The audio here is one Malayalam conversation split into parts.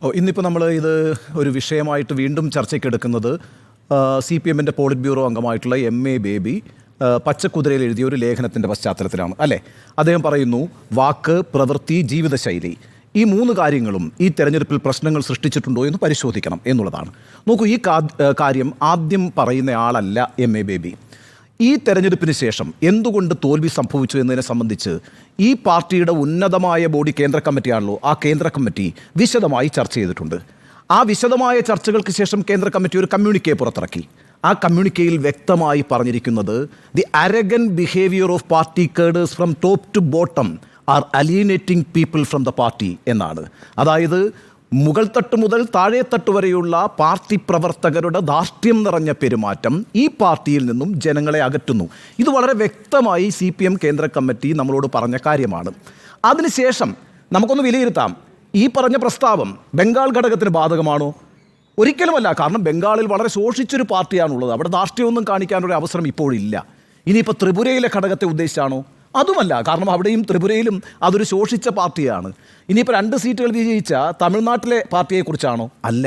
ഇന്നിപ്പോൾ നമ്മൾ ഇത് ഒരു വിഷയമായിട്ട് വീണ്ടും ചർച്ചയ്ക്കെടുക്കുന്നത് സി പി എമ്മിൻ്റെ പോളിറ്റ് ബ്യൂറോ അംഗമായിട്ടുള്ള എം.എ. ബേബി പച്ചക്കുതിരയിൽ എഴുതിയ ഒരു ലേഖനത്തിൻ്റെ പശ്ചാത്തലത്തിലാണ് അല്ലേ. അദ്ദേഹം പറയുന്നു, വാക്ക്, പ്രവൃത്തി, ജീവിതശൈലി, ഈ മൂന്ന് കാര്യങ്ങളും ഈ തെരഞ്ഞെടുപ്പിൽ പ്രശ്നങ്ങൾ സൃഷ്ടിച്ചിട്ടുണ്ടോ എന്ന് പരിശോധിക്കണം എന്നുള്ളതാണ്. നോക്കൂ, ഈ കാര്യം ആദ്യം പറയുന്ന ആളല്ല എം.എ. ബേബി. ഈ തെരഞ്ഞെടുപ്പിന് ശേഷം എന്തുകൊണ്ട് തോൽവി സംഭവിച്ചു എന്നതിനെ സംബന്ധിച്ച് ഈ പാർട്ടിയുടെ ഉന്നതമായ ബോഡി കേന്ദ്ര കമ്മിറ്റിയാണല്ലോ, ആ കേന്ദ്ര കമ്മിറ്റി വിശദമായി ചർച്ച ചെയ്തിട്ടുണ്ട്. ആ വിശദമായ ചർച്ചകൾക്ക് ശേഷം കേന്ദ്ര കമ്മിറ്റി ഒരു കമ്മ്യൂണിക്കെ പുറത്തിറക്കി. ആ കമ്മ്യൂണിക്കയിൽ വ്യക്തമായി പറഞ്ഞിരിക്കുന്നത് the arrogant behaviour of party cadres from top to bottom are alienating people from the party എന്നാണ്. അതായത് മുകൾ തട്ട് മുതൽ താഴെത്തട്ട് വരെയുള്ള പാർട്ടി പ്രവർത്തകരുടെ ധാർഷ്ട്യം നിറഞ്ഞ പെരുമാറ്റം ഈ പാർട്ടിയിൽ നിന്നും ജനങ്ങളെ അകറ്റുന്നു. ഇത് വളരെ വ്യക്തമായി CPM കേന്ദ്ര കമ്മിറ്റി നമ്മളോട് പറഞ്ഞ കാര്യമാണ്. അതിനുശേഷം നമുക്കൊന്ന് വിലയിരുത്താം, ഈ പറഞ്ഞ പ്രസ്താവം ബംഗാൾ ഘടകത്തിന് ബാധകമാണോ? ഒരിക്കലുമല്ല. കാരണം ബംഗാളിൽ വളരെ ശോഷിച്ചൊരു പാർട്ടിയാണുള്ളത്. അവിടെ ധാർഷ്ട്യമൊന്നും കാണിക്കാനൊരു അവസരം ഇപ്പോഴില്ല. ഇനിയിപ്പോൾ ത്രിപുരയിലെ ഘടകത്തെ ഉദ്ദേശിച്ചാണോ? അതുമല്ല. കാരണം അവിടെയും ത്രിപുരയിലും അതൊരു ശോഷിച്ച പാർട്ടിയാണ്. ഇനിയിപ്പോൾ 2 സീറ്റുകൾ വിജയിച്ച തമിഴ്നാട്ടിലെ പാർട്ടിയെക്കുറിച്ചാണോ? അല്ല.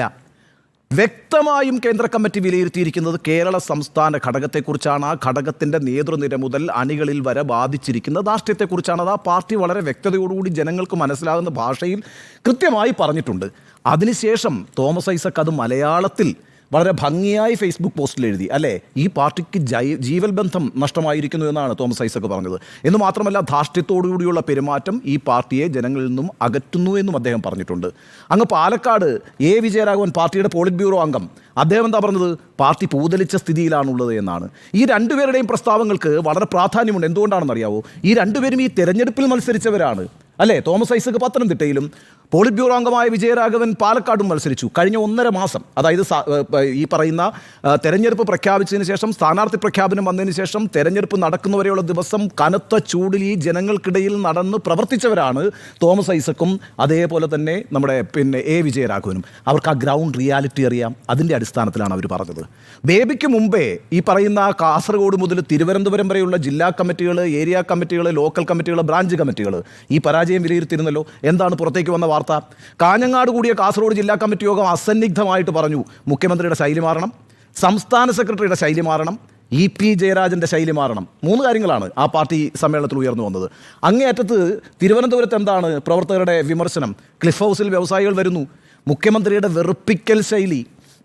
വ്യക്തമായും കേന്ദ്ര കമ്മിറ്റി വിലയിരുത്തിയിരിക്കുന്നത് കേരള സംസ്ഥാന ഘടകത്തെക്കുറിച്ചാണ്. ആ ഘടകത്തിൻ്റെ നേതൃനിര മുതൽ അണികളിൽ വരെ ബാധിച്ചിരിക്കുന്ന ധാർഷ്ട്യത്തെക്കുറിച്ചാണ്. അത് ആ പാർട്ടി വളരെ വ്യക്തതയോടുകൂടി ജനങ്ങൾക്ക് മനസ്സിലാകുന്ന ഭാഷയിൽ കൃത്യമായി പറഞ്ഞിട്ടുണ്ട്. അതിനുശേഷം തോമസ് ഐസക് അത് മലയാളത്തിൽ വളരെ ഭംഗിയായി ഫേസ്ബുക്ക് പോസ്റ്റിൽ എഴുതി, അല്ലേ, ഈ പാർട്ടിക്ക് ജീവൽ ബന്ധം നഷ്ടമായിരിക്കുന്നു എന്നാണ് തോമസ് ഐസക് പറഞ്ഞത്. എന്ന് മാത്രമല്ല, ധാർഷ്ട്യത്തോടുകൂടിയുള്ള പെരുമാറ്റം ഈ പാർട്ടിയെ ജനങ്ങളിൽ നിന്നും അകറ്റുന്നു എന്നും അദ്ദേഹം പറഞ്ഞിട്ടുണ്ട്. അങ്ങ് പാലക്കാട് എ വിജയരാഘവൻ, പാർട്ടിയുടെ പോളിറ്റ് ബ്യൂറോ അംഗം, അദ്ദേഹം എന്താ പറഞ്ഞത്? പാർട്ടി പൂതലിച്ച സ്ഥിതിയിലാണുള്ളത് എന്നാണ്. ഈ രണ്ടുപേരുടെയും പ്രസ്താവങ്ങൾക്ക് വളരെ പ്രാധാന്യമുണ്ട്. എന്തുകൊണ്ടാണെന്ന് അറിയാവോ? ഈ രണ്ടുപേരും ഈ തെരഞ്ഞെടുപ്പിൽ മത്സരിച്ചവരാണ്, അല്ലേ. തോമസ് ഐസക് പത്തനംതിട്ടയിലും പോളിറ്റ് ബ്യൂറോ അംഗമായ വിജയരാഘവൻ പാലക്കാടും മത്സരിച്ചു. കഴിഞ്ഞ 1.5 മാസം, അതായത് ഈ പറയുന്ന തെരഞ്ഞെടുപ്പ് പ്രഖ്യാപിച്ചതിന് ശേഷം, സ്ഥാനാർത്ഥി പ്രഖ്യാപനം വന്നതിന് ശേഷം തെരഞ്ഞെടുപ്പ് നടക്കുന്നവരെയുള്ള ദിവസം കനത്ത ചൂടിൽ ഈ ജനങ്ങൾക്കിടയിൽ നടന്ന് പ്രവർത്തിച്ചവരാണ് തോമസ് ഐസക്കും അതേപോലെ തന്നെ നമ്മുടെ എ വിജയരാഘവനും. അവർക്ക് ആ ഗ്രൗണ്ട് റിയാലിറ്റി അറിയാം. അതിൻ്റെ അടിസ്ഥാനത്തിലാണ് അവർ പറഞ്ഞത്. ബേബിക്ക് മുമ്പേ ഈ പറയുന്ന കാസർഗോഡ് മുതൽ തിരുവനന്തപുരം വരെയുള്ള ജില്ലാ കമ്മിറ്റികൾ, ഏരിയ കമ്മിറ്റികൾ, ലോക്കൽ കമ്മിറ്റികൾ, ബ്രാഞ്ച് കമ്മിറ്റികൾ ഈ പരാജയം വിലയിരുത്തിയിരുന്നല്ലോ. എന്താണ് പുറത്തേക്ക് വന്ന വാർത്ത? കാഞ്ഞങ്ങാട് കൂടിയ കാസർഗോഡ് ജില്ലാ കമ്മിറ്റി യോഗം അസന്നിഗ്ധമായിട്ട് പറഞ്ഞു, മുഖ്യമന്ത്രിയുടെ ശൈലി മാറണം, സംസ്ഥാന സെക്രട്ടറിയുടെ ശൈലി മാറണം, EP ജയരാജൻ്റെ ശൈലി മാറണം. 3 കാര്യങ്ങളാണ് ആ പാർട്ടി സമ്മേളനത്തിൽ ഉയർന്നു വന്നത്. അങ്ങേയറ്റത്ത് തിരുവനന്തപുരത്ത് എന്താണ് പ്രവർത്തകരുടെ വിമർശനം? ക്ലിഫ് ഹൗസിൽ വ്യവസായികൾ വരുന്നു, മുഖ്യമന്ത്രിയുടെ വെറുപ്പിക്കൽ ശൈലി,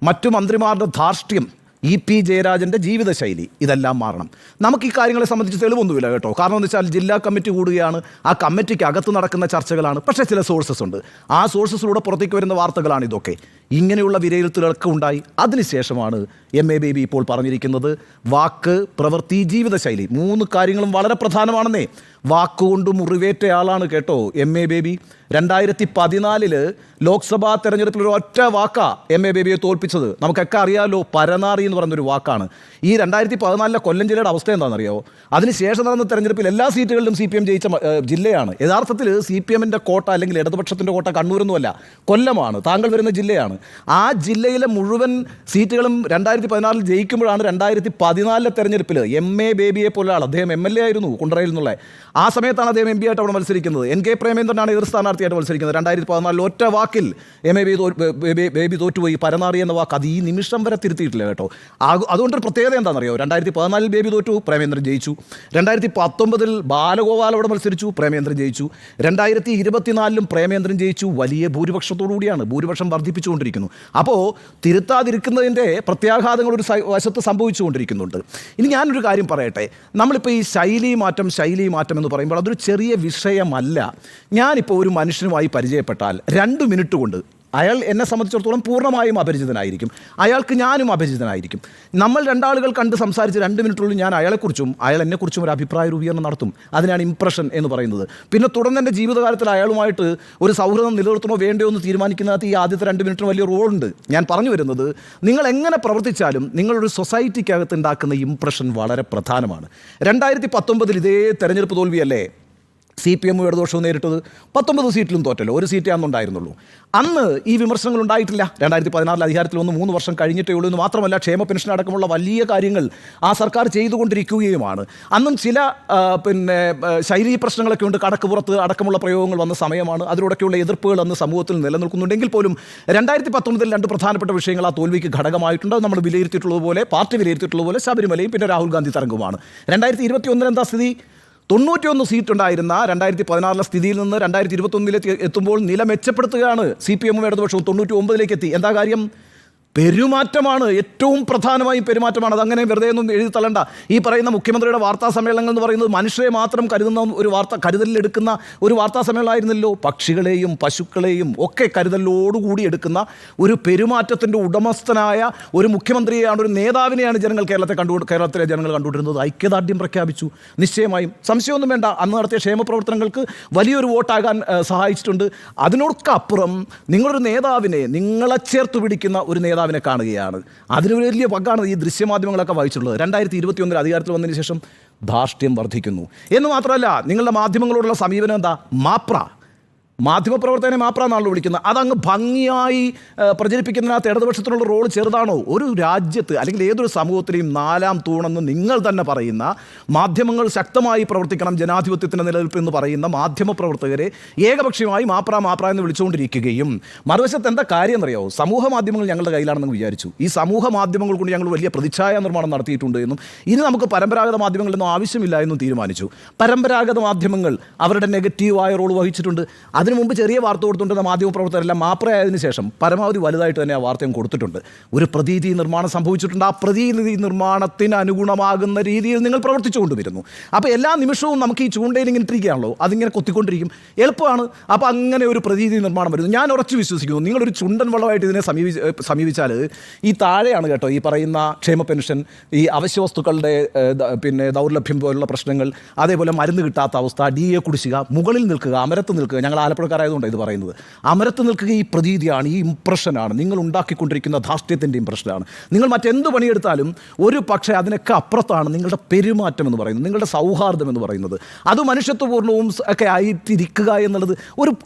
മറ്റു മന്ത്രിമാരുടെ ധാർഷ്ട്യം, EP ജയരാജൻ്റെ ജീവിതശൈലി, ഇതെല്ലാം മാറണം. നമുക്ക് ഈ കാര്യങ്ങളെ സംബന്ധിച്ച് തെളിവൊന്നുമില്ല കേട്ടോ. കാരണം എന്ന് വെച്ചാൽ ജില്ലാ കമ്മിറ്റി കൂടുകയാണ്, ആ കമ്മിറ്റിക്ക് അകത്ത് നടക്കുന്ന ചർച്ചകളാണ്. പക്ഷേ ചില സോഴ്സസ് ഉണ്ട്, ആ സോഴ്സസിലൂടെ പുറത്തേക്ക് വരുന്ന വാർത്തകളാണ് ഇതൊക്കെ. ഇങ്ങനെയുള്ള വിലയിരുത്തലുകളൊക്കെ ഉണ്ടായി. അതിനുശേഷമാണ് എം.എ. ബേബി ഇപ്പോൾ പറഞ്ഞിരിക്കുന്നത്, വാക്ക്, പ്രവൃത്തി, ജീവിതശൈലി, 3 കാര്യങ്ങളും വളരെ പ്രധാനമാണെന്നേ. വാക്കുകൊണ്ട് മുറിവേറ്റയാളാണ് കേട്ടോ എം.എ. ബേബി. 2014 ലോക്സഭാ തെരഞ്ഞെടുപ്പിൽ ഒരു ഒറ്റ വാക്കാ എം.എ. ബേബിയെ തോൽപ്പിച്ചത്. നമുക്കൊക്കെ അറിയാമല്ലോ, പരനാറി എന്ന് പറയുന്നൊരു വാക്കാണ്. ഈ 2014 കൊല്ലം ജില്ലയുടെ അവസ്ഥ എന്താണെന്നറിയാമോ? അതിനുശേഷം നടന്ന തെരഞ്ഞെടുപ്പിൽ എല്ലാ സീറ്റുകളിലും CPM ജയിച്ച ജില്ലയാണ്. യഥാർത്ഥത്തിൽ CPMൻ്റെ കോട്ട, അല്ലെങ്കിൽ ഇടതുപക്ഷത്തിൻ്റെ കോട്ട കണ്ണൂരൊന്നുമല്ല, കൊല്ലമാണ്. താങ്കൾ വരുന്ന ജില്ലയാണ്. ആ ജില്ലയിലെ മുഴുവൻ സീറ്റുകളും 2014 ജയിക്കുമ്പോഴാണ് 2014 തെരഞ്ഞെടുപ്പിൽ എം.എ. ബേബിയെ പോലെ ആൾ, അദ്ദേഹം MLA ആയിരുന്നു കുണ്ടറയിൽ നിന്നുള്ള, ആ സമയത്താണ് അദ്ദേഹം MP ആയിട്ട് അവിടെ മത്സരിക്കുന്നത്. NK പ്രേമേന്ദ്രനാണ് എതിർ സ്ഥാനാർത്ഥിയായിട്ട് മത്സരിക്കുന്നത്. 2014 ഒറ്റ വാക്കിൽ എം.എ. ബേബി തോറ്റുപോയി. പരനാറി എന്ന വാക്ക് അത് ഈ നിമിഷം വരെ തിരുത്തിയിട്ടില്ല കേട്ടോ. അതുകൊണ്ടൊരു പ്രത്യേകത എന്താണെന്നറിയോ? 2014 ബേബി തോറ്റു, പ്രേമേന്ദ്രൻ ജയിച്ചു. 2019 ബാലഗോപാൽ അവിടെ മത്സരിച്ചു, പ്രേമേന്ദ്രൻ ജയിച്ചു. 2024 പ്രേമേന്ദ്രൻ ജയിച്ചു. വലിയ ഭൂരിപക്ഷത്തോടുകൂടിയാണ്, ഭൂരിപക്ഷം വർദ്ധിപ്പിച്ചുകൊണ്ടിരിക്കുന്നു. അപ്പോൾ തിരുത്താതിരിക്കുന്നതിൻ്റെ പ്രത്യാഘാതങ്ങൾ ഒരു വശത്ത് സംഭവിച്ചുകൊണ്ടിരിക്കുന്നുണ്ട്. ഇനി ഞാനൊരു കാര്യം പറയട്ടെ. നമ്മളിപ്പോൾ ഈ ശൈലി മാറ്റം എന്ന് പറയുമ്പോൾ അതൊരു ചെറിയ വിഷയമല്ല. ഞാനിപ്പോൾ ഒരു മനുഷ്യനുമായി പരിചയപ്പെട്ടാൽ 2 മിനിറ്റ് കൊണ്ട് അയാൾ എന്നെ സംബന്ധിച്ചിടത്തോളം പൂർണ്ണമായും അപരിചിതനായിരിക്കും, അയാൾക്ക് ഞാനും അപരിചിതനായിരിക്കും. നമ്മൾ 2 ആളുകൾ കണ്ട് സംസാരിച്ച് 2 മിനിറ്റുള്ളിൽ ഞാൻ അയാളെക്കുറിച്ചും അയാൾ എന്നെക്കുറിച്ചും ഒരു അഭിപ്രായ രൂപീകരണം നടത്തും. അതിനാണ് ഇംപ്രഷൻ എന്ന് പറയുന്നത്. പിന്നെ തുടർന്ന് എൻ്റെ ജീവിതകാലത്തിൽ അയാളുമായിട്ട് ഒരു സൗഹൃദം നിലനിർത്തണോ വേണ്ടയോ എന്ന് തീരുമാനിക്കുന്നതിനകത്ത് ഈ ആദ്യത്തെ 2 മിനിറ്റിന് വലിയ റോളുണ്ട്. ഞാൻ പറഞ്ഞു വരുന്നത്, നിങ്ങൾ എങ്ങനെ പ്രവർത്തിച്ചാലും നിങ്ങളൊരു സൊസൈറ്റിക്കകത്ത് ഉണ്ടാക്കുന്ന ഇംപ്രഷൻ വളരെ പ്രധാനമാണ്. 2019 ഇതേ തെരഞ്ഞെടുപ്പ് തോൽവിയല്ലേ CPM ഇടതുപക്ഷവും നേരിട്ടത് 19 സീറ്റിലും തോറ്റല്ലോ, ഒരു സീറ്റേ അന്നുണ്ടായിരുന്നുള്ളൂ. അന്ന് ഈ വിമർശനങ്ങൾ ഉണ്ടായിട്ടില്ല. 2014 അധികാരത്തിൽ വന്ന് 3 വർഷം കഴിഞ്ഞിട്ടേ ഉള്ളൂ എന്ന് മാത്രമല്ല, ക്ഷേമ പെൻഷൻ അടക്കമുള്ള വലിയ കാര്യങ്ങൾ ആ സർക്കാർ ചെയ്തുകൊണ്ടിരിക്കുകയുമാണ്. അന്നും ചില ശൈലീ പ്രശ്നങ്ങളൊക്കെ ഉണ്ട്, കണക്ക് പുറത്ത് അടക്കമുള്ള പ്രയോഗങ്ങൾ വന്ന സമയമാണ്. അതിലൂടെയൊക്കെയുള്ള എതിർപ്പുകൾ അന്ന് സമൂഹത്തിൽ നിലനിൽക്കുന്നുണ്ടെങ്കിൽ പോലും 2019 2 പ്രധാനപ്പെട്ട വിഷയങ്ങൾ ആ തോൽവിക്ക് ഘടകമായിട്ടുണ്ട്. നമ്മൾ വിലയിരുത്തിയിട്ടുള്ളതുപോലെ, പാർട്ടി വിലയിരുത്തിയിട്ടുള്ളതുപോലെ ശബരിമലയും പിന്നെ രാഹുൽ ഗാന്ധി തരംഗവുമാണ്. 2021 എന്താ സ്ഥിതി? 91 സീറ്റ് ഉണ്ടായിരുന്ന 2016 സ്ഥിതിയിൽ നിന്ന് 2021 എത്തുമ്പോൾ നില മെച്ചപ്പെടുത്തുകയാണ് CPM ഇടതുപക്ഷവും. 99 എത്തി. എന്താ കാര്യം? പെരുമാറ്റമാണ്. ഏറ്റവും പ്രധാനമായും പെരുമാറ്റമാണ്. അതങ്ങനെ വെറുതെ ഒന്നും എഴുതി തള്ളണ്ട. ഈ പറയുന്ന മുഖ്യമന്ത്രിയുടെ വാർത്താ സമ്മേളനങ്ങൾ എന്ന് പറയുന്നത് മനുഷ്യരെ മാത്രം കരുതുന്ന ഒരു കരുതലിലെടുക്കുന്ന ഒരു വാർത്താ സമ്മേളനമായിരുന്നല്ലോ. പക്ഷികളെയും പശുക്കളെയും ഒക്കെ കരുതലോടുകൂടി എടുക്കുന്ന ഒരു പെരുമാറ്റത്തിൻ്റെ ഉടമസ്ഥനായ ഒരു മുഖ്യമന്ത്രിയെയാണ്, ഒരു നേതാവിനെയാണ് കേരളത്തിലെ ജനങ്ങൾ കണ്ടുകൊണ്ടിരുന്നത്. ഐക്യദാർഢ്യം പ്രഖ്യാപിച്ചു. നിശ്ചയമായും സംശയമൊന്നും വേണ്ട, അന്ന് നടത്തിയ ക്ഷേമ പ്രവർത്തനങ്ങൾക്ക് വലിയൊരു വോട്ടാകാൻ സഹായിച്ചിട്ടുണ്ട്. അതിനൊക്കെ അപ്പുറം നിങ്ങളൊരു നേതാവിനെ, നിങ്ങളെ ചേർത്ത് പിടിക്കുന്ന ഒരു നേതാവിനെ കാണുകയാണ്. അതിന് വലിയ പങ്കാണ് ഈ ദൃശ്യമാധ്യമങ്ങളൊക്കെ വഹിച്ചിട്ടുള്ളത്. 2021 അധികാരത്തിൽ വന്നതിന് ശേഷം ധാർഷ്ട്യം വർദ്ധിക്കുന്നു എന്ന് മാത്രമല്ല, നിങ്ങളുടെ മാധ്യമങ്ങളോടുള്ള സമീപനം എന്താ? മാധ്യമപ്രവർത്തകനെ മാപ്ര എന്നാണല്ലോ വിളിക്കുന്നത്. അതങ്ങ് ഭംഗിയായി പ്രചരിപ്പിക്കുന്നതിനകത്ത് ഇടതുപക്ഷത്തിനുള്ള റോൾ ചെറുതാണോ? ഒരു രാജ്യത്ത് അല്ലെങ്കിൽ ഏതൊരു സമൂഹത്തിലെയും 4ാം തൂണെന്ന് നിങ്ങൾ തന്നെ പറയുന്ന, മാധ്യമങ്ങൾ ശക്തമായി പ്രവർത്തിക്കണം, ജനാധിപത്യത്തിൻ്റെ നിലനിൽപ്പ് എന്ന് പറയുന്ന മാധ്യമപ്രവർത്തകരെ ഏകപക്ഷീയമായി മാപ്ര എന്ന് വിളിച്ചുകൊണ്ടിരിക്കുകയും, മറുവശത്ത് എന്താ കാര്യം എന്നറിയോ? സമൂഹ മാധ്യമങ്ങൾ ഞങ്ങളുടെ കയ്യിലാണെന്ന് വിചാരിച്ചു. ഈ സമൂഹ മാധ്യമങ്ങൾ കൊണ്ട് ഞങ്ങൾ വലിയ പ്രതിച്ഛായ നിർമ്മാണം നടത്തിയിട്ടുണ്ട് എന്നും ഇനി നമുക്ക് പരമ്പരാഗത മാധ്യമങ്ങളൊന്നും ആവശ്യമില്ല എന്നും തീരുമാനിച്ചു. പരമ്പരാഗത മാധ്യമങ്ങൾ അവരുടെ നെഗറ്റീവായ റോൾ വഹിച്ചിട്ടുണ്ട്. അതിനു മുമ്പ് ചെറിയ വാർത്ത കൊടുത്തുകൊണ്ടിരുന്ന മാധ്യമപ്രവർത്തകരെല്ലാം മാപ്രയായതിനു ശേഷം പരമാവധി വലുതായിട്ട് തന്നെ ആ വാർത്തയും കൊടുത്തിട്ടുണ്ട്. ഒരു പ്രതീതി നിർമ്മാണം സംഭവിച്ചിട്ടുണ്ട്. ആ പ്രതീതി നിർമ്മാണത്തിന് അനുഗുണമാകുന്ന രീതിയിൽ നിങ്ങൾ പ്രവർത്തിച്ചുകൊണ്ടുവരുന്നു. അപ്പോൾ എല്ലാ നിമിഷവും നമുക്ക് ഈ ചൂണ്ടയിൽ ഇങ്ങനെ ഇട്ടിരിക്കുകയാണല്ലോ, അതിങ്ങനെ കൊത്തിക്കൊണ്ടിരിക്കും. എളുപ്പമാണ്. അപ്പോൾ അങ്ങനെ ഒരു പ്രതീതി നിർമ്മാണം വരുന്നു. ഞാൻ ഉറച്ചു വിശ്വസിക്കുന്നു, നിങ്ങളൊരു ചുണ്ടൻ വള്ളമായിട്ട് ഇതിനെ സമീപിച്ചാൽ ഈ താഴെയാണ് കേട്ടോ ഈ പറയുന്ന ക്ഷേമ പെൻഷൻ, ഈ അവശ്യ വസ്തുക്കളുടെ ദൗർലഭ്യം പോലുള്ള പ്രശ്നങ്ങൾ, അതേപോലെ മരുന്ന് കിട്ടാത്ത അവസ്ഥ, DA കുടിശ്ശിക, മുകളിൽ നിൽക്കുക, അമരത്ത് നിൽക്കുക. ഞങ്ങൾ ആലപ്പുഴക്കാരായതുകൊണ്ട് ഇത് പറയുന്നത്. അമരത്ത് നിൽക്കുക ഈ പ്രതീതിയാണ്, ഈ ഇംപ്രഷനാണ്, നിങ്ങൾ ഉണ്ടാക്കിക്കൊണ്ടിരിക്കുന്ന ധാർഷ്ട്യത്തിൻ്റെ ഇംപ്രഷനാണ്. നിങ്ങൾ മറ്റെന്ത് പണിയെടുത്താലും ഒരു പക്ഷേ അതിനൊക്കെ അപ്പുറത്താണ് നിങ്ങളുടെ പെരുമാറ്റം എന്ന് പറയുന്നത്, നിങ്ങളുടെ സൗഹാർദ്ദം എന്ന് പറയുന്നത്. അത് മനുഷ്യത്വപൂർണ്ണവും ഒക്കെ ആയിട്ടിരിക്കുക എന്നുള്ളത്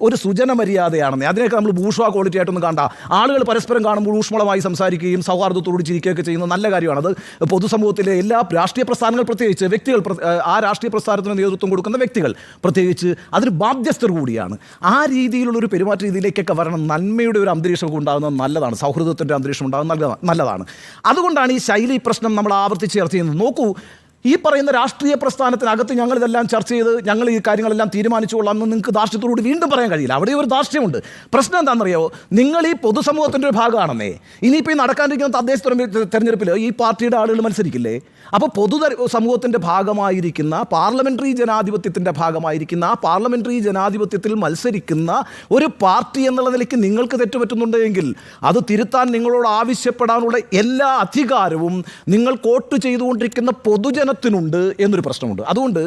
ഒരു സുജന മര്യാദയാണെന്ന്. അതിനൊക്കെ നമ്മൾ ബൂഷ്വാ ക്വാളിറ്റി ആയിട്ടൊന്നും കാണണ്ട. ആളുകൾ പരസ്പരം കാണുമ്പോൾ ഊഷ്മളമായി സംസാരിക്കുകയും സൗഹാർദ്ദത്തോട് ചിരിക്കുകയൊക്കെ ചെയ്യുന്ന നല്ല കാര്യമാണ്. അത് പൊതുസമൂഹത്തിലെ എല്ലാ രാഷ്ട്രീയ പ്രസ്ഥാനങ്ങൾ, പ്രത്യേകിച്ച് വ്യക്തികൾ, ആ രാഷ്ട്രീയ പ്രസ്ഥാനത്തിന് നേതൃത്വം കൊടുക്കുന്ന വ്യക്തികൾ പ്രത്യേകിച്ച് അതിന് ബാധ്യസ്ഥർ കൂടിയാണ്. ആ രീതിയിലുള്ളൊരു പെരുമാറ്റ രീതിയിലേക്കൊക്കെ വരണം. നന്മയുടെ ഒരു അന്തരീക്ഷം ഉണ്ടാകുന്നത് നല്ലതാണ്, സൗഹൃദത്തിൻ്റെ അന്തരീക്ഷം ഉണ്ടാകുന്നത് നല്ലതാണ്. അതുകൊണ്ടാണ് ഈ ശൈലി പ്രശ്നം നമ്മൾ ആവർത്തിച്ച് ചർച്ച ചെയ്യുന്നത്. നോക്കൂ, ഈ പറയുന്ന രാഷ്ട്രീയ പ്രസ്ഥാനത്തിനകത്ത് ഞങ്ങളിതെല്ലാം ചർച്ച ചെയ്ത് ഞങ്ങൾ ഈ കാര്യങ്ങളെല്ലാം തീരുമാനിച്ചുകൊള്ളാം എന്ന് നിങ്ങൾക്ക് ധാർഷ്ട്യത്തോടുകൂടി വീണ്ടും പറയാൻ കഴിയില്ല. അവിടെ ഒരു ധാർഷ്ട്യമുണ്ട്. പ്രശ്നം എന്താണെന്നറിയോ? നിങ്ങൾ ഈ പൊതുസമൂഹത്തിൻ്റെ ഒരു ഭാഗമാണെന്നേ. ഇനിയിപ്പോൾ ഈ നടക്കാനിരിക്കുന്ന തദ്ദേശ തെരഞ്ഞെടുപ്പിൽ ഈ പാർട്ടിയുടെ ആളുകൾ മത്സരിക്കില്ലേ? അപ്പോൾ സമൂഹത്തിൻ്റെ ഭാഗമായിരിക്കുന്ന, പാർലമെൻ്ററി ജനാധിപത്യത്തിൻ്റെ ഭാഗമായിരിക്കുന്ന, ആ പാർലമെൻ്ററി ജനാധിപത്യത്തിൽ മത്സരിക്കുന്ന ഒരു പാർട്ടി എന്നുള്ള നിലയ്ക്ക് നിങ്ങൾക്ക് തെറ്റുപറ്റുന്നുണ്ടെങ്കിൽ അത് തിരുത്താൻ നിങ്ങളോട് ആവശ്യപ്പെടാനുള്ള എല്ലാ അധികാരവും നിങ്ങൾ കോട്ട് ചെയ്തുകൊണ്ടിരിക്കുന്ന പൊതുജനത്തിനുണ്ട് എന്നൊരു പ്രശ്നമുണ്ട്. അതുകൊണ്ട്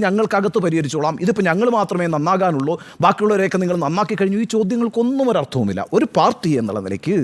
ഞങ്ങൾക്കകത്ത് പരിഹരിച്ചോളാം, ഇതിപ്പോൾ ഞങ്ങൾ മാത്രമേ നന്നാകാനുള്ളൂ, ബാക്കിയുള്ളവരെയൊക്കെ നിങ്ങൾ നന്നാക്കി കഴിഞ്ഞു, ഈ ചോദ്യങ്ങൾക്കൊന്നും ഒരർത്ഥവുമില്ല. ഒരു പാർട്ടി എന്നുള്ള നിലയ്ക്ക്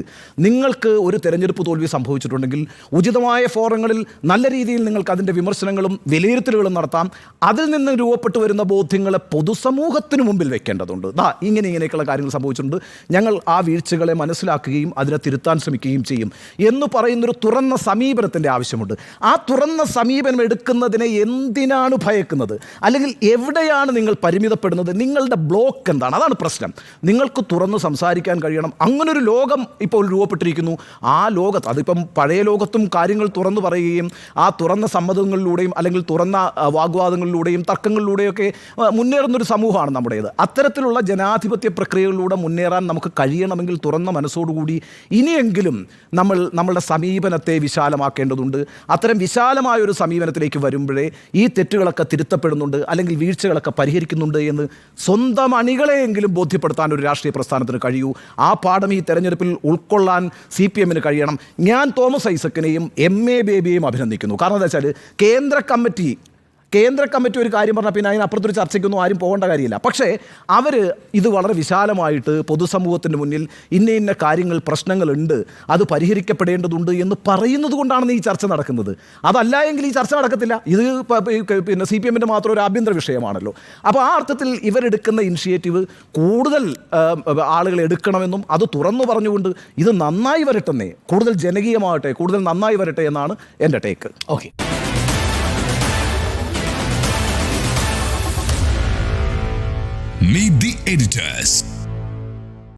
നിങ്ങൾക്ക് ഒരു തെരഞ്ഞെടുപ്പ് തോൽവി സംഭവിച്ചിട്ടുണ്ടെങ്കിൽ ഉചിതമായ ഫോറങ്ങളിൽ നല്ല രീതിയിൽ നിങ്ങൾക്ക് അതിൻ്റെ വിമർശനങ്ങളും വിലയിരുത്തലുകളും നടത്താം. അതിൽ നിന്ന് രൂപപ്പെട്ടു വരുന്ന ബോധ്യങ്ങളെ പൊതുസമൂഹത്തിന് മുമ്പിൽ വെക്കേണ്ടതുണ്ട്. ഇങ്ങനെയൊക്കെയുള്ള കാര്യങ്ങൾ സംഭവിച്ചിട്ടുണ്ട്, ഞങ്ങൾ ആ വീഴ്ചകളെ മനസ്സിലാക്കുകയും അതിനെ തിരുത്താൻ ശ്രമിക്കുകയും ചെയ്യും എന്ന് പറയുന്നൊരു തുറന്ന സമീപനത്തിൻ്റെ ആവശ്യമുണ്ട്. ആ തുറന്ന സമീപനം എടുക്കുന്നതിനെ എന്തിനാണ് ഭയക്കുന്നത്? അല്ലെങ്കിൽ എവിടെയാണ് നിങ്ങൾ പരിമിതപ്പെടുന്നത്? നിങ്ങളുടെ ബ്ലോക്ക് എന്താണ്? അതാണ് പ്രശ്നം. നിങ്ങൾക്ക് തുറന്ന് സംസാരിക്കാൻ കഴിയണം. അങ്ങനൊരു ലോകം ഇപ്പോൾ രൂപപ്പെട്ടിരിക്കുന്നു. ആ ലോകത്ത്, അതിപ്പം പഴയ ലോകത്തും കാര്യങ്ങൾ തുറന്നു പറയുകയും ആ തുറന്ന സമ്മതങ്ങളിലൂടെയും അല്ലെങ്കിൽ തുറന്ന വാഗ്വാദങ്ങളിലൂടെയും തർക്കങ്ങളിലൂടെയൊക്കെ മുന്നേറുന്നൊരു സമൂഹമാണ് നമ്മുടേത്. അത്തരത്തിലുള്ള ജനാധിപത്യ പ്രക്രിയകളിലൂടെ മുന്നേറാൻ നമുക്ക് കഴിയണമെങ്കിൽ തുറന്ന മനസ്സോടുകൂടി ഇനിയെങ്കിലും നമ്മളുടെ സമീപനത്തെ വിശാലമാക്കേണ്ടതുണ്ട്. അത്തരം വിശാലമായൊരു സമീപനത്തിലേക്ക് വരുമ്പോഴേ ഈ തെറ്റുകളൊക്കെ തിരുത്തപ്പെടുന്നുണ്ട് അല്ലെങ്കിൽ വീഴ്ചകളൊക്കെ പരിഹരിക്കുന്നുണ്ട് എന്ന് സ്വന്തം അണികളെയെങ്കിലും ബോധ്യപ്പെടുത്താൻ ഒരു രാഷ്ട്രീയ പ്രസ്ഥാനത്തിന് കഴിയൂ. ആ പാഠം ഈ തെരഞ്ഞെടുപ്പിൽ ഉൾക്കൊള്ളാൻ CPM-ന് കഴിയണം. ഞാൻ തോമസ് ഐസക്കിനെയും MA ബേബിയെയും അഭിനന്ദിക്കുന്നു. കാരണം എന്താ വെച്ചാൽ കേന്ദ്ര കമ്മിറ്റി കേന്ദ്ര കമ്മിറ്റി ഒരു കാര്യം പറഞ്ഞാൽ പിന്നെ അതിനപ്പുറത്തൊരു ചർച്ചയ്ക്കൊന്നും ആരും പോകേണ്ട കാര്യമില്ല. പക്ഷേ അവർ ഇത് വളരെ വിശാലമായിട്ട് പൊതുസമൂഹത്തിൻ്റെ മുന്നിൽ ഇന്ന കാര്യങ്ങൾ പ്രശ്നങ്ങളുണ്ട്, അത് പരിഹരിക്കപ്പെടേണ്ടതുണ്ട് എന്ന് പറയുന്നത് കൊണ്ടാണ് ഈ ചർച്ച നടക്കുന്നത്. അതല്ല എങ്കിൽ ഈ ചർച്ച നടക്കത്തില്ല. ഇത് പിന്നെ CPM-ൻ്റെ മാത്രം ഒരു ആഭ്യന്തര വിഷയമാണല്ലോ. അപ്പോൾ ആ അർത്ഥത്തിൽ ഇവരെടുക്കുന്ന ഇനിഷ്യേറ്റീവ് കൂടുതൽ ആളുകൾ എടുക്കണമെന്നും അത് തുറന്നു പറഞ്ഞുകൊണ്ട് ഇത് നന്നായി വരട്ടെന്നേ, കൂടുതൽ ജനകീയമാവട്ടെ, കൂടുതൽ നന്നായി വരട്ടെ എന്നാണ് എൻ്റെ take. Okay. Meet the editors.